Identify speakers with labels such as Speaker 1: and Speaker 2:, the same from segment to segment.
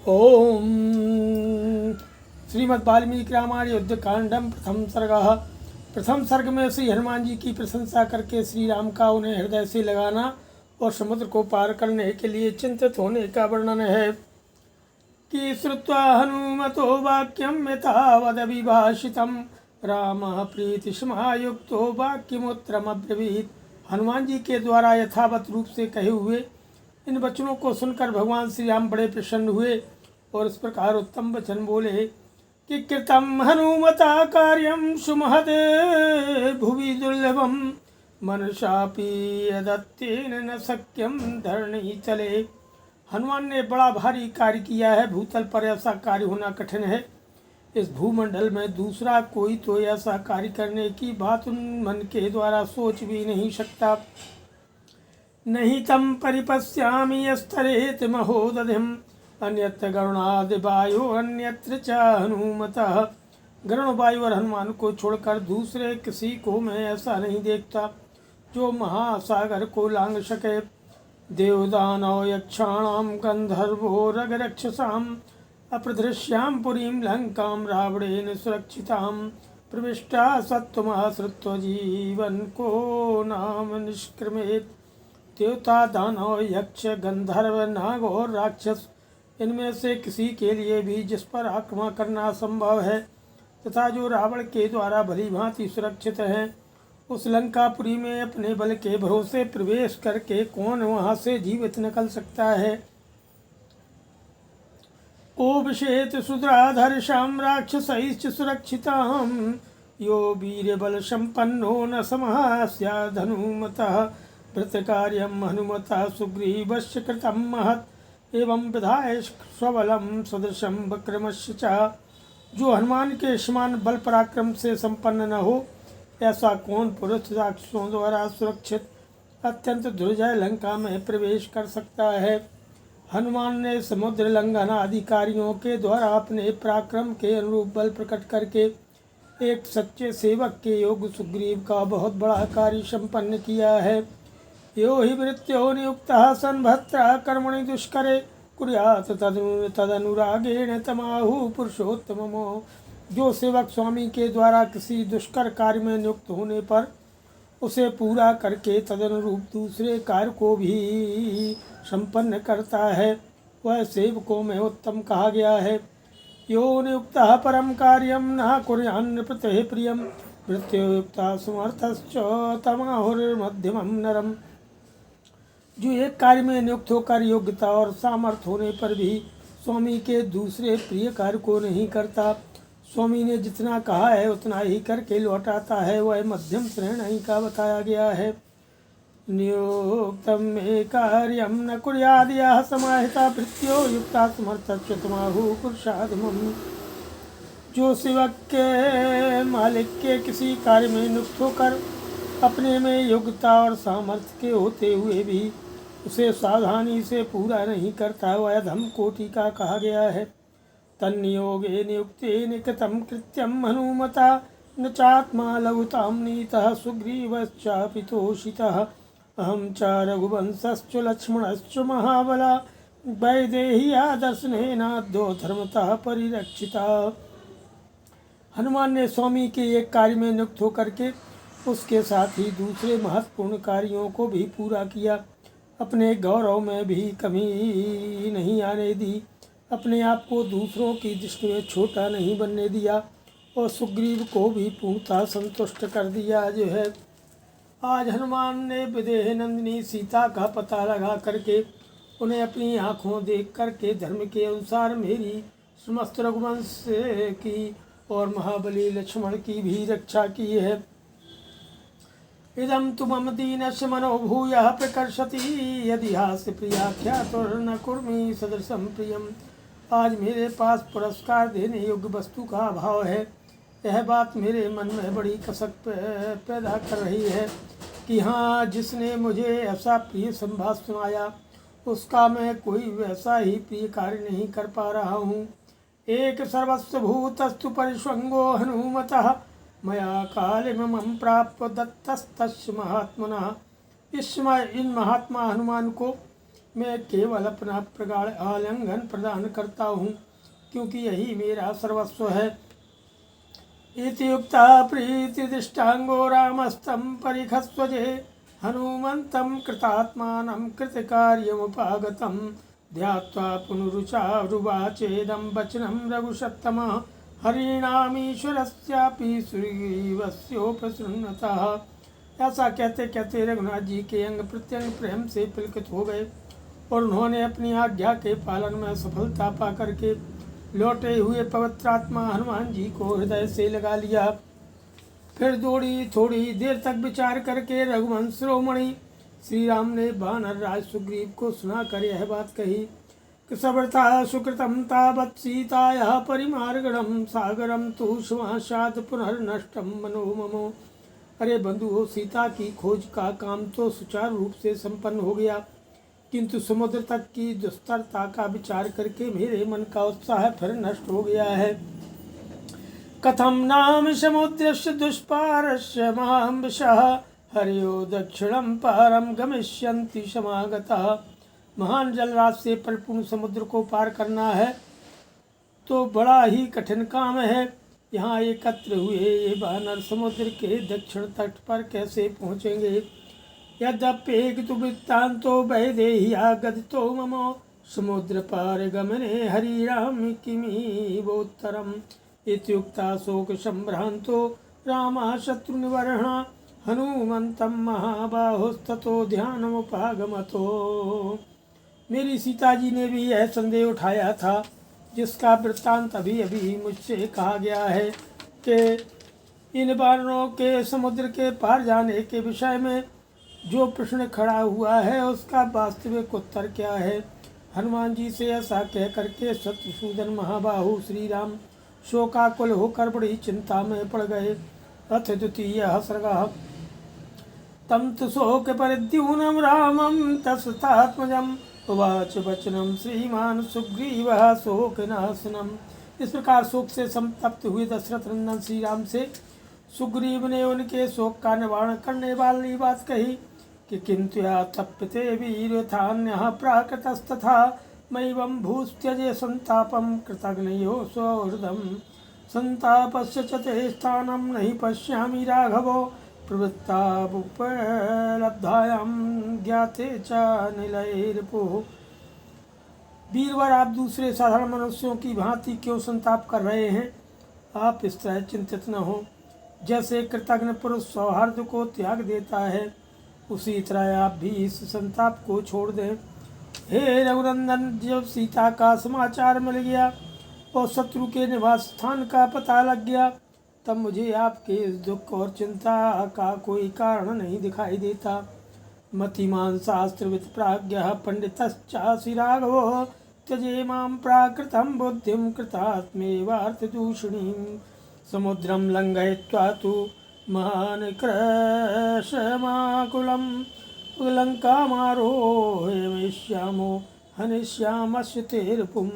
Speaker 1: ओम श्रीमद् वाल्मीकि रामायण युद्धकांडम प्रथम सर्ग में श्री हनुमान जी की प्रशंसा करके श्री राम का उन्हें हृदय से लगाना और समुद्र को पार करने के लिए चिंतित होने का वर्णन है कि श्रुत्वा हनुमतो वाक्यम यथावदभिभाषितं रामः प्रीतिसमायुक्तो वाक्यमुत्तरमब्रवीत्। हनुमान जी के द्वारा यथावत रूप से कहे हुए इन वचनों को सुनकर भगवान श्री राम बड़े प्रसन्न हुए और इस प्रकार उत्तम वचन बोले कि कृतम हनुमता कार्यम सुमहद भुवि दुर्लभम मनुष्यापि यदत्तेन न शक्यम धरणी चले। हनुमान ने बड़ा भारी कार्य किया है। भूतल पर ऐसा कार्य होना कठिन है। इस भूमंडल में दूसरा कोई तो ऐसा कार्य करने की बात उन मन के द्वारा सोच भी नहीं सकता। नहीं तम परिपश्यामि यस्तरेत महोदधिम अन्यत्र गरुणादिवायु अन्यत्र च हनुमतः। गरुण वायु और हनुमान को छोड़कर दूसरे किसी को मैं ऐसा नहीं देखता जो महासागर को लांघ सके। देवदानव यक्षाणाम गंधर्वो रगरक्षसाम अप्रदृश्याम पुरीं लंकां रावणेन सुरक्षिताम प्रविष्टा सत्वमः श्रुत्वा जीवन को नाम निष्क्रमेत। देवता दानव यक्ष गंधर्व नाग और राक्षस इनमें से किसी के लिए भी जिस पर आक्रमण करना संभव है तथा जो रावण के द्वारा भली भांति सुरक्षित है उस लंकापुरी में अपने बल के भरोसे प्रवेश करके कौन वहां से जीवित निकल सकता है। ओ विषेत सुद्राधर्षां राक्षसैश्च सुरक्षितां यो वीर्यबल संपन्नो न समः स्याद् हनुमतः भृतकार्यं हनुमता सुग्रीवस्य कृतं महत् एवं विधाय स्वबलम सदृशम विक्रमस्य च। जो हनुमान के समान बल पराक्रम से संपन्न न हो ऐसा कौन पुरुष राक्षसों द्वारा सुरक्षित अत्यंत दुर्जय लंका में प्रवेश कर सकता है। हनुमान ने समुद्र लंघन अधिकारियों के द्वारा अपने पराक्रम के अनुरूप बल प्रकट करके एक सच्चे सेवक के योग सुग्रीव का बहुत बड़ा कार्य संपन्न किया है। यो हि वृत्यो नियुक्तः सन् भर्त्रा कर्मणि दुष्करे कुर्यात् तदनुरागेण तमाहु पुरुषोत्तमो। जो सेवक स्वामी के द्वारा किसी दुष्कर कार्य में नियुक्त होने पर उसे पूरा करके तदनुरूप दूसरे कार्य को भी संपन्न करता है वह सेवकों में उत्तम कहा गया है। यो नियुक्तः परम कार्यं न कुर्यान्नृपतेः प्रियं वृत्तियुक्तः समर्थश्च तमाहुर्मध्यमं नरम्। जो एक कार्य में नियुक्त होकर योग्यता और सामर्थ्य होने पर भी स्वामी के दूसरे प्रिय कार्य को नहीं करता, स्वामी ने जितना कहा है उतना ही करके लौटाता है, वह मध्यम श्रेणी का बताया गया है। नियोक्तम मे कार्यम न कुर्याद् यः समाहिता भृत्यो युक्ता समर्थस्य तमाहु पुरुषाधमम्। जो सेवक के मालिक के किसी कार्य में नियुक्त होकर अपने में योग्यता और सामर्थ्य के होते हुए भी उसे सावधानी से पूरा नहीं करता वह अधम कोटि का कहा गया है। तन्नियोगे नियुक्तेन कृतं कृत्यं हनुमता न चात्मा लघुतां नीतः सुग्रीवश्चापि तोषितः अहं च रघुवंशश्च लक्ष्मणश्च महाबला वैदेह्या दर्शनेनाद्यो धर्मतः परिरक्षिता। हनुमान ने स्वामी के एक कार्य में नियुक्त होकर के उसके साथ ही दूसरे महत्वपूर्ण कार्यों को भी पूरा किया। अपने गौरव में भी कमी नहीं आने दी, अपने आप को दूसरों की दृष्टि में छोटा नहीं बनने दिया और सुग्रीव को भी पूर्णतः संतुष्ट कर दिया। जो है आज हनुमान ने विदेह नंदिनी सीता का पता लगा करके उन्हें अपनी आँखों देख करके धर्म के अनुसार मेरी समस्त रघुवंश की और महाबली लक्ष्मण की भी रक्षा की है। इदं तु मम दीनस्य मनो भूयः प्रकर्षति यदि हास्य प्रियाख्यातुर्न कुर्मी सदृशं प्रियम। आज मेरे पास पुरस्कार देने योग्य वस्तु का अभाव है। यह बात मेरे मन में बड़ी कसक पैदा कर रही है कि हाँ, जिसने मुझे ऐसा प्रिय संवाद सुनाया उसका मैं कोई वैसा ही प्रिय कार्य नहीं कर पा रहा हूँ। एक सर्वस्व भूतस्तु परिष्वंगो हनुमतः मया कालिमं प्राप्य दत्तस्तस्य महात्मनः। इन महात्मा हनुमान को मैं केवल अपना प्रगाढ़ आलिंगन प्रदान करता हूँ, क्योंकि यही मेरा सर्वस्व है। इति उक्ता प्रीतिदृष्टांगो रामस्तं परिखस्वजे हनुमन्तं कृतात्मानं कृतकार्यमुपागतं ध्यात्वा पुनरुचारुवाचेदं वचनं रघुसत्तमः हरिणामीश्वरस्यापि सुग्रीवस्योपसृण्वतः। ऐसा कहते कहते रघुनाथ जी के अंग प्रत्यंग प्रेम से पुलकित हो गए और उन्होंने अपनी आज्ञा के पालन में सफलता पा करके लौटे हुए पवित्र आत्मा हनुमान जी को हृदय से लगा लिया। फिर थोड़ी देर तक विचार करके रघुवंश शिरोमणि श्री राम ने वानर राज सुग्रीव को सुनाकर यह बात कही कि सवर्ता सुकृतम तावत् सीतायाः परिमार्गणं सागरम तु समाशाद पुनर्नष्टम मनो ममो। अरे बंधुओं, सीता की खोज का काम तो सुचारू रूप से संपन्न हो गया, किंतु समुद्र तक की दुस्तरता का विचार करके मेरे मन का उत्साह फिर नष्ट हो गया है। कथम नाम समुद्रस्य दुष्पारस्य महांशः हरियो दक्षिणम पारम गमिष्यन्ति समागतः। महान जलराज से परिपूर्ण समुद्र को पार करना है तो बड़ा ही कठिन काम है। यहाँ एकत्र हुए ये वानर समुद्र के दक्षिण तट पर कैसे पहुँचेंगे। यद्यपेकितु वृत्तान्तो वैदेह्या गदितो मम समुद्र पार गमने हरिराम किमीवोत्तरम्। इत्युक्ता शोक संभ्रांतो रामः शत्रुनिवारणा हनुमन्तं महाबाहुस्ततो ध्यानमुपागमतो। मेरी सीता जी ने भी यह संदेह उठाया था, जिसका वृत्तांत अभी अभी मुझसे कहा गया है कि इन वानरों के समुद्र के पार जाने के विषय में जो प्रश्न खड़ा हुआ है उसका वास्तविक उत्तर क्या है। हनुमान जी से ऐसा कह करके शत्रुसूदन महाबाहु श्री राम शोकाकुल होकर बड़ी चिंता में पड़ गए। अथ द्वितीय सर्गः तम तु शोक परिद्यूनं रामं तस्तात्मजम् उवाच वचनम श्रीमान सुग्रीवः शोकनाशनम्। इस प्रकार शोक से संतप्त हुए दशरथ नंदन श्री राम से सुग्रीव ने उनके शोक का निवारण करने वाली बात कही कि किंतु या तप्यते वीरथान्यः प्राकृतस्तथा मैवं भूस्त्यजे संतापं कृतघ्नयो स्वहृदं संतापस्य च ते स्थानं नहि पश्यामि राघवो प्रवृत्तावुपलब्धायां ज्ञाते च निलैर्पुः। वीरवर, आप दूसरे साधारण मनुष्यों की भांति क्यों संताप कर रहे हैं। आप इस तरह चिंतित न हो। जैसे कृतघ्न पुरुष सौहार्द को त्याग देता है, उसी तरह आप भी इस संताप को छोड़ दें। हे रघुनंदन, जब सीता का समाचार मिल गया और शत्रु के निवास स्थान का पता लग गया, तब मुझे आपके इस दुख और चिंता का कोई कारण नहीं दिखाई देता। मतिमान शास्त्रविद प्राज्ञः पंडितश्चासि राघवो त्यजे मां प्राकृतं बुद्धिं कृतात्मेवार्थदूषणीं समुद्रं लङ्घयित्वा तु महान् कृशमाकुलं लङ्कामारोहयिष्यामो हनिष्यामस्य ते रिपुम्।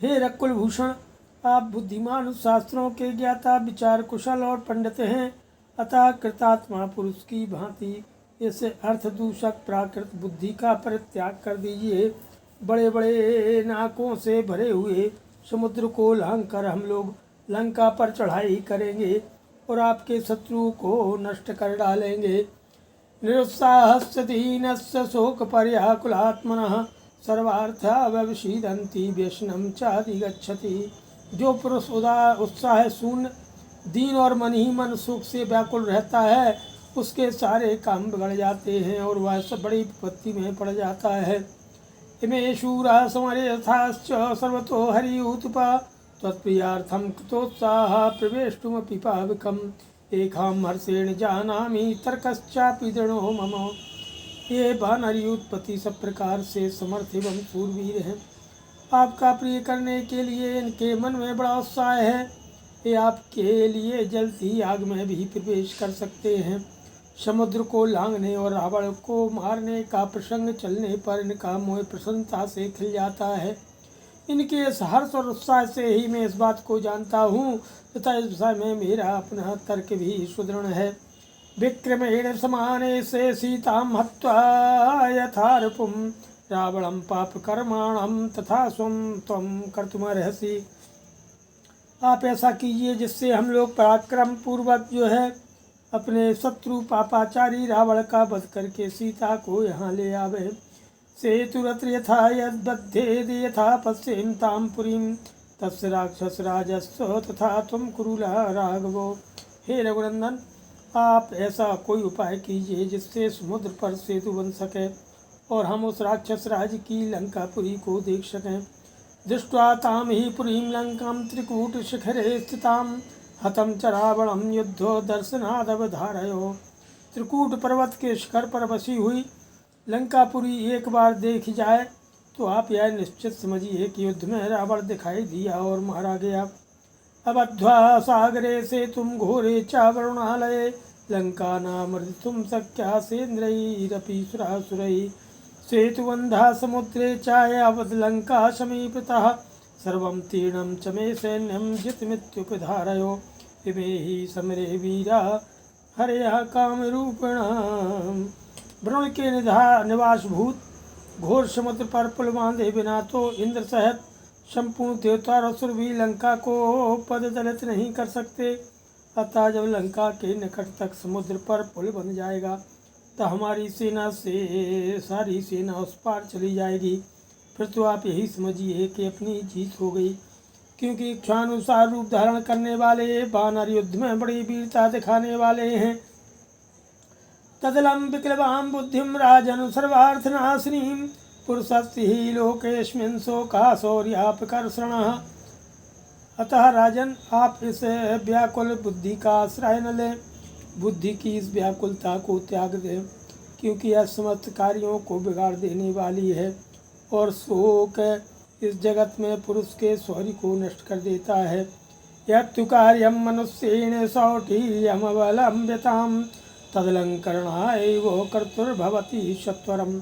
Speaker 1: हे रकुलभूषण, आप बुद्धिमान शास्त्रों के ज्ञाता विचार कुशल और पंडित हैं, अतः कृतात्मा पुरुष की भांति इस अर्थदूषक प्राकृत बुद्धि का परित्याग कर दीजिए। बड़े बड़े नाकों से भरे हुए समुद्र को लांघ कर हम लोग लंका पर चढ़ाई करेंगे और आपके शत्रु को नष्ट कर डालेंगे। निरुत्साहस्य दीनस्य शोक पर्याकुलात्मनः सर्वार्था व्यवशीदन्ति व्यसनं चाधिगच्छति। जो पुरुष उत्साह शून्य, दीन और मन ही मन सुख से व्याकुल रहता है, उसके सारे काम बिगड़ जाते हैं और वह सब बड़ी विपत्ति में पड़ जाता है। इमे शूरा समरेथाश्च सर्वतो हरियूतपा तत्प्रियार्थं कृतोत्साह प्रवेष्टुमपि पावकम् एकां हर्षेण जानामि तर्कश्चापि दृढ़ो मम। ये वानर उत्पत्ति सब प्रकार से समर्थ एवं शूरवीर हैं। आपका प्रिय करने के लिए इनके मन में बड़ा उत्साह है। ये आपके लिए जल्दी आग में भी प्रवेश कर सकते हैं। समुद्र को लांघने और रावण को मारने का प्रसंग चलने पर इनका मोह प्रसन्नता से खिल जाता है। इनके इस हर्ष और उत्साह से ही मैं इस बात को जानता हूँ तथा इस विषय में मेरा अपना तर्क भी सुदृढ़ है। विक्रमेण समाने से सीतां हत्वा यथा रिपुं रावणं पापकर्माणं तथा स्वं त्वं कर्तुमर्हसि। आप ऐसा कीजिए जिससे हम लोग पराक्रम पूर्वक जो है अपने शत्रु पापाचारी रावण का वध करके सीता को यहाँ ले आवे। सेतुरत्र यथा यद्बद्धेद यथा पश्येम तां पुरीं तस्य राक्षस राजस्व तथा तुम कुरु राघवो। हे रघुनंदन, आप ऐसा कोई उपाय कीजिए जिससे समुद्र पर सेतु बन सके और हम उस राक्षस राज की लंकापुरी को देख सकें। दृष्ट्वा तां ही पुरीं लंकां त्रिकूटशिखरे स्थितां हतं च रावणं युद्धो दर्शनादवधारयो। त्रिकूट पर्वत के शिखर पर बसी हुई लंकापुरी एक बार देख जाए तो आप यह निश्चित समझिए कि युद्ध में रावण दिखाई दिया और मारा गया। अबध्वा सागरे से तुम घोरे चावरुणालये लंका नामृतुम शक्या सेन्द्रैरपि सुरासुरैः सेतुबन्धा समुद्रे चायावद् लंका समीपतः सर्वं तीर्णं च मे सैन्यं जितमित्युपधारयो। इमे हि समरे वीरा हरयः कामरूपिणाम्। वरुण के निवासभूत घोर समुद्र पर पुल बांधे बिना तो इंद्र सहित संपूर्ण देवता और असुर भी लंका को पददलित नहीं कर सकते। अतः जब लंका के निकट तक समुद्र पर पुल बन जाएगा तो हमारी सेना से सारी सेना उस पार चली जाएगी। फिर तो आप यही समझिए कि अपनी जीत हो गई, क्योंकि इच्छानुसार रूप धारण करने वाले वानर युद्ध में बड़ी वीरता दिखाने वाले हैं। तदलं विक्लवां बुद्धिं राजन् सर्वार्थनाशिनीं पुरुषस्ति हि लोकेऽस्मिन् शोका शौर्यापकर्षणः। अतः राजन, आप इस व्याकुल बुद्धि का आश्रय न लें, बुद्धि की इस व्याकुलता को त्याग दें, क्योंकि यह समस्त कार्यों को बिगाड़ देने वाली है और शोक इस जगत में पुरुष के शौर्य को नष्ट कर देता है। यत्तु कार्यं मनुष्येण सौठीर्यमवलम्ब्यताम् तदलंकरणाय वो कर्तुर्भवति सत्वरम।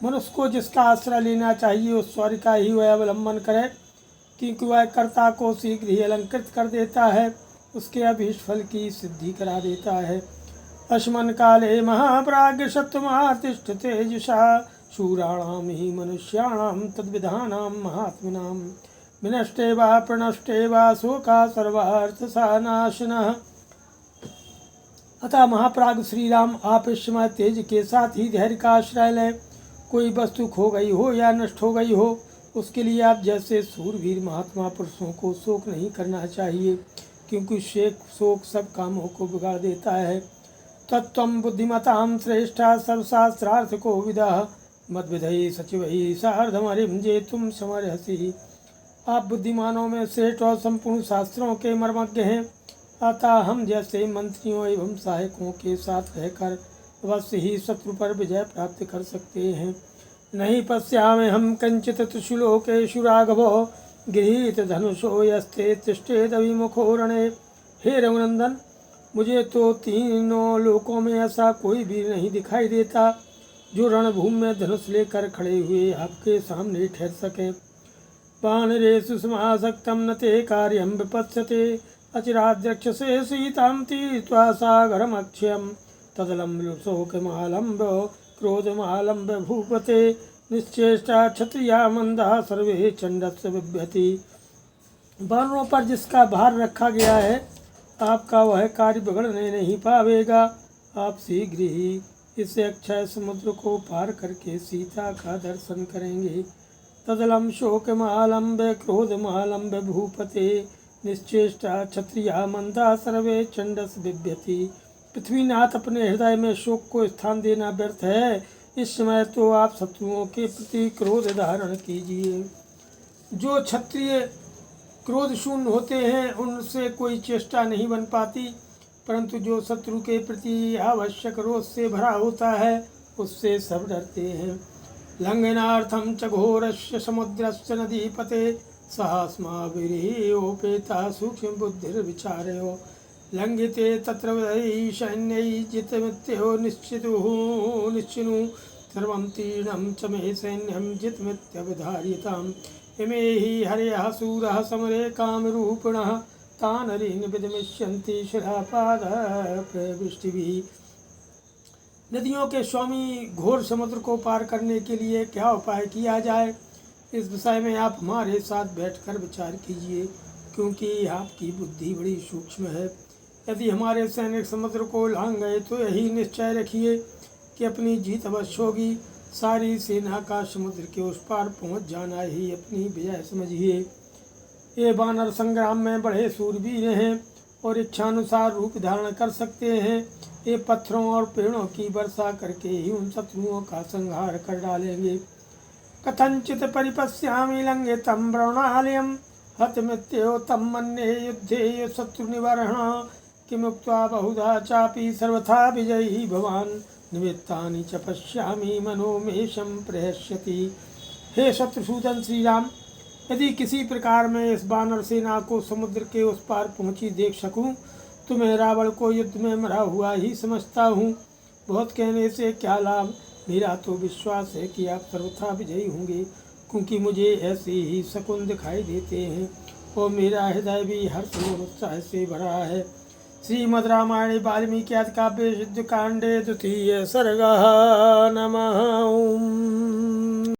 Speaker 1: मनुष्य को जिसका आश्रय लेना चाहिए उस शौर्य का ही वह अवलंबन करे, क्योंकि वह कर्ता को शीघ्र ही अलंकृत कर देता है, उसके अभीष्ट फल की सिद्धि करा देता है। अस्मन् काले महाप्राज्ञ सत्वमातिष्ठ तेजसा शूराणां हि मनुष्याणां तद्विधानां महात्मनां विनष्टे वा प्रणष्टे वा शोका सर्वार्थसानाशिनः। अतः महाप्राग श्री राम, आप इस समय तेज के साथ ही धैर्य का आश्रय लें। कोई वस्तु खो गई हो या नष्ट हो गई हो, उसके लिए आप जैसे सूरवीर महात्मा पुरुषों को शोक नहीं करना चाहिए, क्योंकि शोक सब कामों को बिगाड़ देता है। तत्त्वं बुद्धिमतां श्रेष्ठा सर्वशास्त्रार्थ को विदः मद्विधि सचिवैः सार्धमरिं जेतुं समर्हसि। आप बुद्धिमानों में श्रेष्ठ और संपूर्ण शास्त्रों के मर्मज्ञ हैं, अतः हम जैसे मंत्रियों एवं सहायकों के साथ रहकर अवश्य ही शत्रु पर विजय प्राप्त कर सकते हैं। नहीं पश्यामि हम कंचित त्रिशूलोकेषु राघवो गृहीत धनुषो यस्ते तिष्ठेदविमुखो रणे। हे रघुनंदन, मुझे तो तीनों लोकों में ऐसा कोई वीर नहीं दिखाई देता जो रणभूमि में धनुष लेकर खड़े हुए आपके सामने ठहर सके। वानरेषु समासक्तं न ते कार्यं विपत्स्यते अचिराद्रक्षसे सीतां तीर्त्वा सागरमक्षयम् तदलं शोकमालम्ब क्रोधमालम्ब भूपते निश्चेष्टा क्षत्रिया मंदा सर्वे चंडस्य बिभ्यति। वानरों पर जिसका भार रखा गया है, आपका वह कार्य बिगड़ने नहीं पावेगा। आप शीघ्र ही इस अक्षय समुद्र को पार करके सीता का दर्शन करेंगे। तदलम शोकमालम्ब क्रोधमालम्ब भूपते निश्चेष्टा क्षत्रिया मंदा सर्वे चंडस बिभ्यति। पृथ्वीनाथ, अपने हृदय में शोक को स्थान देना व्यर्थ है। इस समय तो आप शत्रुओं के प्रति क्रोध धारण कीजिए। जो क्षत्रिय क्रोध शून्य होते हैं उनसे कोई चेष्टा नहीं बन पाती, परंतु जो शत्रु के प्रति आवश्यक रोष से भरा होता है उससे सब डरते हैं। लंघनार्थं च घोरस्य समुद्रस्य नदीपते सास्माभिरेपेता सूक्ष्म बुद्धिर्विचारयो। लंघिते तत्र वै सैन्यै जितमित्यो निश्चिनु सर्वं तीर्णं च मे सैन्यं जितमित्यवधार्यताम्। इमे हि हरयः सूरः समरे कामरूपिणः तानरीन् विदमिष्यन्ति शिलापादः प्रवृष्टिभिः। नदियों के स्वामी, घोर समुद्र को पार करने के लिए क्या उपाय किया जाए, इस विषय में आप हमारे साथ बैठकर विचार कीजिए, क्योंकि आपकी बुद्धि बड़ी सूक्ष्म है। यदि हमारे सैनिक समुद्र को लांघ गए तो यही निश्चय रखिए कि अपनी जीत अवश्य होगी। सारी सेना का समुद्र के उस पार पहुंच जाना ही अपनी विजय समझिए। ये वानर संग्राम में बड़े शूरवीर हैं और इच्छानुसार रूप धारण कर सकते हैं। ये पत्थरों और पेड़ों की वर्षा करके ही उन शत्रुओं का संहार कर डालेंगे। कथंचित परिपश्यामि लंघितं ब्रवणालयं हतमृत्यो तम मन्ये युद्धे शत्रु निवारण किमुक्त्वा बहुधा चापि सर्वथा विजयी भवान निमित्तानि च पश्यामि मनो मे संप्रहस्यति। हे शत्रुसूदन श्री राम, यदि किसी प्रकार मैं इस वानर सेना को समुद्र के उस पार पहुंची देख सकूं तो मैं रावण को युद्ध में मरा हुआ ही समझता हूं। बहुत कहने से क्या लाभ, मेरा तो विश्वास है कि आप सर्वथा विजयी होंगे, क्योंकि मुझे ऐसे ही शकुन दिखाई देते हैं और मेरा हृदय भी हर्ष और उत्साह से भरा है। श्रीमद् रामायणे वाल्मीकि आदि काव्ये युद्धकांडे द्वितीय सर्गः। नमः।